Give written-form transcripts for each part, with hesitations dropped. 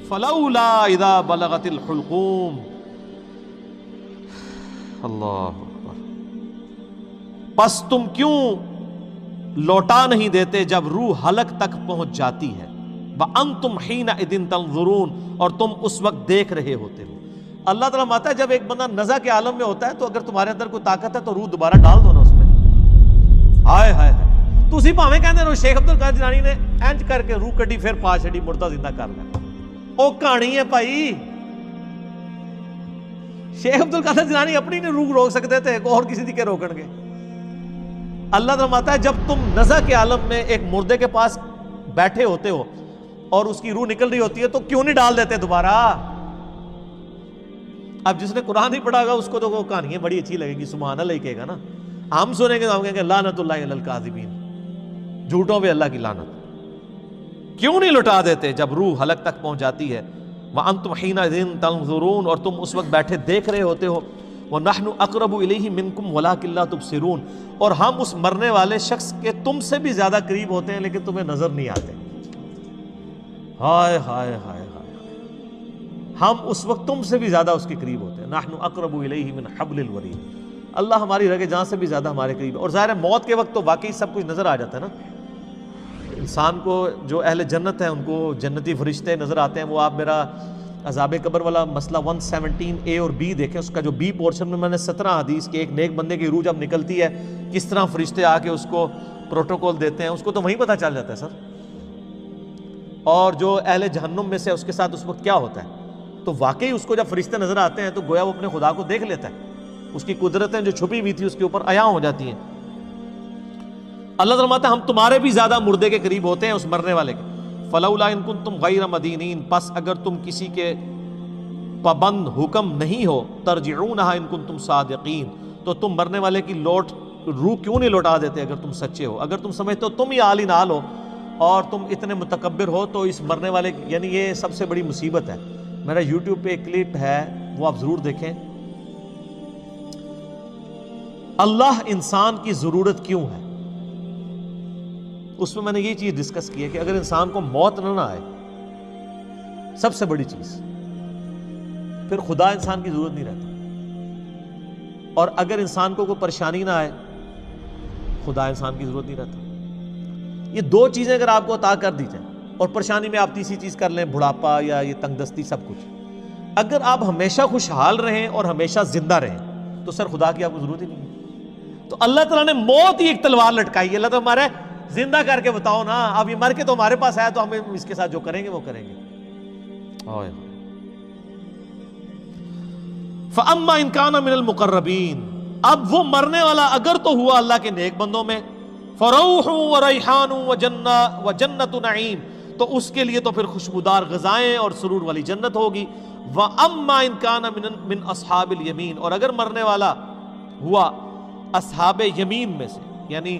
فلولا اذا بلغت الحلقوم، اللہ اکبر، پس تم کیوں لوٹا نہیں دیتے جب روح حلق تک پہنچ جاتی ہے، وانتم حینئذ تنظرون، اور تم اس وقت دیکھ رہے ہوتے ہو۔ اللہ تعالیٰ ماتا ہے جب ایک بندہ نزع کے عالم میں ہوتا ہے تو اگر تمہارے اندر کوئی طاقت ہے تو روح دوبارہ ڈال دو نا اس میں۔ ہائے ہائے ہائے، تسی بھاویں کہندے رہو شیخ عبد القادر جیلانی نے انج کر کے روح کڈی پھر پا چھڑی مردہ زندہ کر لیا، او کہانی ہے بھائی۔ شیخ عبد القادر جیلانی اپنی نہیں روح روک سکتے تھے، اور کسی دی کے روکن گے؟ اللہ تعالیٰ ماتا ہے جب تم نزع کے عالم میں ایک مردے کے پاس بیٹھے ہوتے ہو اور اس کی روح نکل رہی ہوتی ہے تو کیوں نہیں ڈال دیتے دوبارہ؟ اب جس نے قرآن نہیں پڑھا گا اس کو تو وہ کہانیاں بڑی اچھی لگیں گی، سبحان اللہ ہی کہے گا نا۔ ہم سنیں گے تو ہم کہیں گے لعنت اللہ علی الکاذبین، جھوٹوں پہ اللہ کی لعنت۔ کیوں نہیں لٹا دیتے جب روح حلق تک پہنچ جاتی ہے، وانتم حینئذ تنظرون، اور تم اس وقت بیٹھے دیکھ رہے ہوتے ہو، وَنَحْنُ أَقْرَبُ إِلَيْهِ مِنْكُمْ وَلَٰكِن لَا تُبْصِرُونَ، اور ہم اس مرنے والے شخص کے تم سے بھی زیادہ قریب ہوتے ہیں لیکن تمہیں نظر نہیں آتے۔ ہائے ہائے ہائے ہائے، ہم اس وقت تم سے بھی زیادہ اس کے قریب ہوتے ہیں۔ نحن اقرب الیہ من حبل الورید، اللہ ہماری رگ جان سے بھی زیادہ ہمارے قریب ہے۔ اور ظاہر ہے موت کے وقت تو واقعی سب کچھ نظر آ جاتا ہے نا انسان کو۔ جو اہل جنت ہیں ان کو جنتی فرشتے نظر آتے ہیں۔ وہ آپ میرا عذاب قبر والا مسئلہ 117A اور B دیکھیں، اس کا جو B پورشن میں نے 17 حدیث کہ ایک نیک بندے کی روح جب نکلتی ہے کس طرح فرشتے آ کے اس کو پروٹوکول دیتے ہیں، اس کو تو وہیں پتہ چل جاتا ہے سر۔ اور جو اہل جہنم میں سے اس کے ساتھ اس وقت کیا ہوتا ہے، تو واقعی اس کو جب فرشتے نظر آتے ہیں تو گویا وہ اپنے خدا کو دیکھ لیتا ہے، اس کی قدرتیں جو چھپی ہوئی تھی اس کے اوپر عیاں ہو جاتی ہیں۔ اللہ تعالیٰ فرماتا ہے ہم تمہارے بھی زیادہ مردے کے قریب ہوتے ہیں اس مرنے والے کے۔ فلولا ان کنتم غیر مدینین، پس اگر تم کسی کے پابند حکم نہیں ہو، ترجعونہا ان کنتم صادقین، تو تم مرنے والے کی روح کیوں نہیں لوٹا دیتے اگر تم سچے ہو؟ اگر تم سمجھتے ہو تم ہی عالی نال ہو اور تم اتنے متکبر ہو تو اس مرنے والے، یعنی یہ سب سے بڑی مصیبت ہے۔ میرا یوٹیوب پہ ایک کلپ ہے وہ آپ ضرور دیکھیں، اللہ انسان کی ضرورت کیوں ہے، اس میں میں نے یہ چیز ڈسکس کی ہے کہ اگر انسان کو موت نہ آئے، سب سے بڑی چیز، پھر خدا انسان کی ضرورت نہیں رہتا۔ اور اگر انسان کو کوئی پریشانی نہ آئے، خدا انسان کی ضرورت نہیں رہتا۔ یہ دو چیزیں اگر آپ کو عطا کر دی جائیں، اور پریشانی میں آپ تیسری چیز کر لیں بڑھاپا یا یہ تنگ دستی سب کچھ، اگر آپ ہمیشہ خوشحال رہیں اور ہمیشہ زندہ رہیں تو سر خدا کی آپ کو ضرورت ہی نہیں ہے۔ تو اللہ تعالیٰ نے موت ہی ایک تلوار لٹکائی ہے۔ اللہ تعالیٰ ہمارے زندہ کر کے بتاؤ نا، اب یہ مر کے تو ہمارے پاس آیا تو ہم اس کے ساتھ جو کریں گے وہ کریں گے۔ فَأَمَّا إِن كَانَ مِنَ الْمُقَرَّبِينَ، اب وہ مرنے والا اگر تو ہوا اللہ کے نیک بندوں میں، فَرَوْحٌ وَرَيْحَانٌ وَجَنَّةُ نَعِيم، تو اس کے لیے تو پھر خوشبودار غذائیں اور سرور والی جنت ہوگی۔ وَأَمَّا إِن كَانَ مِنْ أَصْحَابِ الْيَمِينَ، اور اگر مرنے والا ہوا اصحاب یمین میں سے، یعنی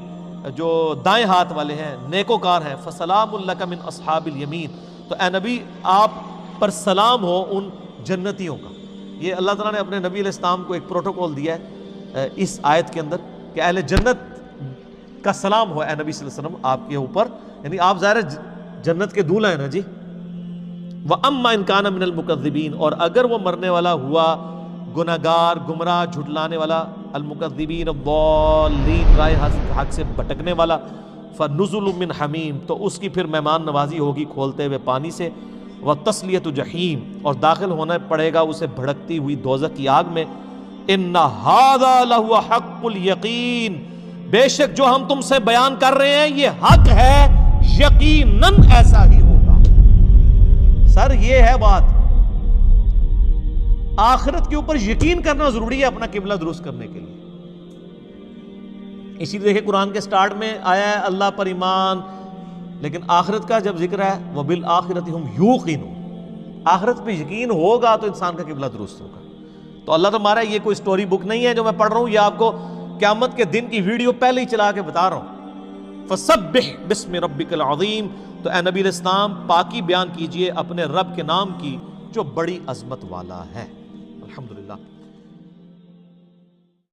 جو دائیں ہاتھ والے ہیں، نیکوکار ہیں، فَسَلَامٌ لَكَ مِنْ أَصْحَابِ الْيَمِينَ، تو اے نبی آپ پر سلام ہو ان جنتیوں کا۔ یہ اللہ تعالیٰ نے اپنے نبی علیہ السلام کو ایک پروٹوکول دیا ہے اس آیت کے اندر کہ اہل جنت کا سلام ہو اے نبی صلی اللہ علیہ وسلم آپ کے اوپر، یعنی آپ ظاہر جنت کے دولہا ہیں نا جی۔ وَأَمَّا إِن كَانَ مِنَ الْمُكَذِّبِينَ، اور اگر وہ مرنے والا ہوا گناہگار، گمراہ، جھٹلانے والا، المکذبین الضالین، رائے حق سے بھٹکنے والا، فَنُزُلٌ مِّنْ حَمِيمٍ، تو اس کی پھر مہمان نوازی ہوگی کھولتے ہوئے پانی سے، وَتَصْلِيَةُ جَحِيمٍ، اور داخل ہونا پڑے گا اسے بھڑکتی ہوئی دوزخ کی آگ میں۔ إِنَّ هَذَا لَهُوَ حَقُّ الْيَقِينِ، بے شک جو ہم تم سے بیان کر رہے ہیں یہ حق ہے، یقیناً ایسا ہی ہوگا۔ سر یہ ہے بات، آخرت کے اوپر یقین کرنا ضروری ہے اپنا قبلہ درست کرنے کے لیے۔ اسی لیے دیکھیں قرآن کے سٹارٹ میں آیا ہے اللہ پر ایمان، لیکن آخرت کا جب ذکر ہے وَبِالْآخِرَةِ هُمْ يُوقِنُونَ، آخرت پہ یقین ہوگا تو انسان کا قبلہ درست ہوگا۔ تو اللہ تمہارا یہ کوئی سٹوری بک نہیں ہے جو میں پڑھ رہا ہوں، یہ آپ کو قیامت کے دن کی ویڈیو پہلے ہی چلا کے بتا رہا ہوں۔ فَسَبِّحْ بِاسْمِ رَبِّكَ الْعَظِيمِ، تو اے نبی علیہ السلام پاکی بیان کیجئے اپنے رب کے نام کی جو بڑی عظمت والا ہے۔ الحمدللہ۔